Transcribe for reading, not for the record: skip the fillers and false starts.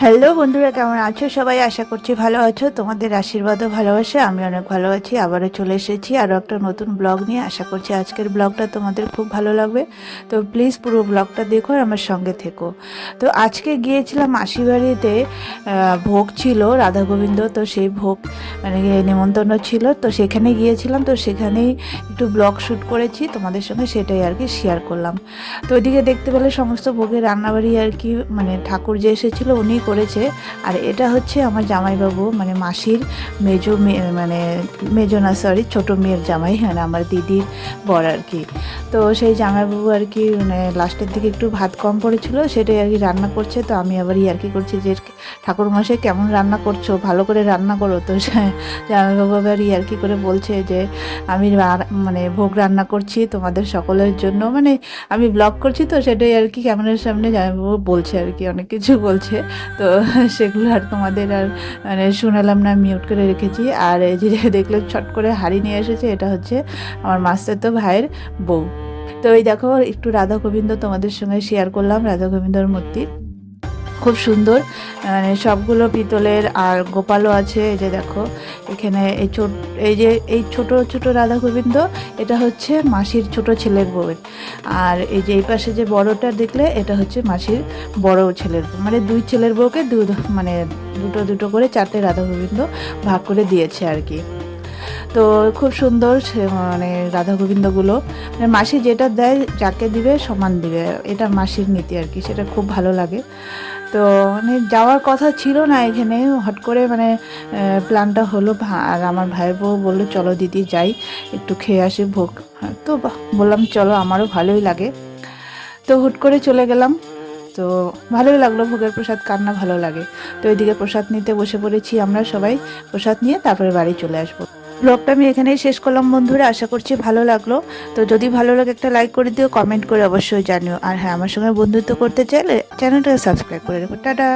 Hello বন্ধুরা, কেমন আছো সবাই? আশা করছি ভালো আছো। তোমাদের আশীর্বাদ ও ভালোবাসা আমি অনেক ভালো আছি। আবারও চলে এসেছি আরও একটা নতুন ব্লগ নিয়ে। আশা করছি আজকের ব্লগটা তোমাদের খুব ভালো লাগবে। তো প্লিজ পুরো ব্লগটা দেখো আর আমার সঙ্গে থেকো। তো আজকে গিয়েছিলাম মাসির বাড়িতে, ভোগ ছিল রাধা গোবিন্দ। তো সেই ভোগ মানে নেমন্তন্ন ছিল, তো সেখানে গিয়েছিলাম। তো সেখানেই একটু ব্লগ শ্যুট করেছি তোমাদের সঙ্গে, সেটাই আর কি শেয়ার করলাম। তো ওইদিকে দেখতে পেলে সমস্ত ভোগের রান্নাবাড়ি আর কি, মানে ঠাকুর যে এসেছিলো উনি করেছে। আর এটা হচ্ছে আমার জামাইবাবু, মানে মাসির মেজো মেয়ে, মানে মেজো না সরি, ছোটো মেয়ের জামাই, মানে আমার দিদির বর আর কি। তো সেই জামাইবাবু আর কি মানে লাস্টের দিকে একটু ভাত কম পড়েছিল, সেটাই আর কি রান্না করছে। তো আমি আবার ইয়ার্কি করছি যে ঠাকুরমশাই কেমন রান্না করছো, ভালো করে রান্না করো। তো জামাইবাবু আবার ইয়ার্কি করে বলছে যে আমি মানে ভোগ রান্না করছি তোমাদের সকলের জন্য, মানে আমি ব্লগ করছি, তো সেটাই আর কি ক্যামেরার সামনে জামাইবাবু বলছে আর কি, অনেক কিছু বলছে। তো সেগুলো আর তোমাদের আর মানে শোনালাম না, মিউট করে রেখেছি। আর এই যে দেখলে ছট করে হাঁড়ি নিয়ে এসেছে, এটা হচ্ছে আমার মাস্টারতো ভাইয়ের বউ। তো এই দেখো একটু রাধা গোবিন্দ তোমাদের সঙ্গে শেয়ার করলাম, রাধা গোবিন্দর মূর্তি খুব সুন্দর, মানে সবগুলো পিতলের। আর গোপালও আছে, এই যে দেখো এখানে এই ছোট ছোট রাধা গোবিন্দ, এটা হচ্ছে মাসির ছোট ছেলের বউয়ের। আর এই যে এই পাশে যে বড়টা দেখলে, এটা হচ্ছে মাসির বড় ছেলের বউ, মানে দুই ছেলের বউকে মানে দুটো দুটো করে চারটে রাধা গোবিন্দ ভাগ করে দিয়েছে আর কি। তো খুব সুন্দর মানে রাধা গোবিন্দগুলো, মানে মাসি যেটা দেয় যাকে দিবে সমান দিবে, এটা মাসির নীতি আর কি, সেটা খুব ভালো লাগে। তো মানে যাওয়ার কথা ছিল না এখানে, হট করে মানে প্ল্যানটা হলো। আর আমার ভাইয়ের বউ বললো চলো দিদি যাই, একটু খেয়ে আসি ভোগ। তো বললাম চলো, আমারও ভালোই লাগে। তো হুট করে চলে গেলাম। তো ভালোই লাগলো, ভোগের প্রসাদ কার না ভালো লাগে। তো ওইদিকে প্রসাদ নিতে বসে পড়েছি আমরা সবাই, প্রসাদ নিয়ে তারপরে বাড়ি চলে আসবো। ব্লগটা আমি এখানেই শেষ করলাম বন্ধুরা, আশা করছি ভালো লাগলো। তো যদি ভালো লাগে একটা লাইক করে দিও, কমেন্ট করে অবশ্যই জানিও। আর হ্যাঁ, আমার সঙ্গে বন্ধুত্ব করতে চাইলে চ্যানেলটাকে সাবস্ক্রাইব করে রেখো। টাটা।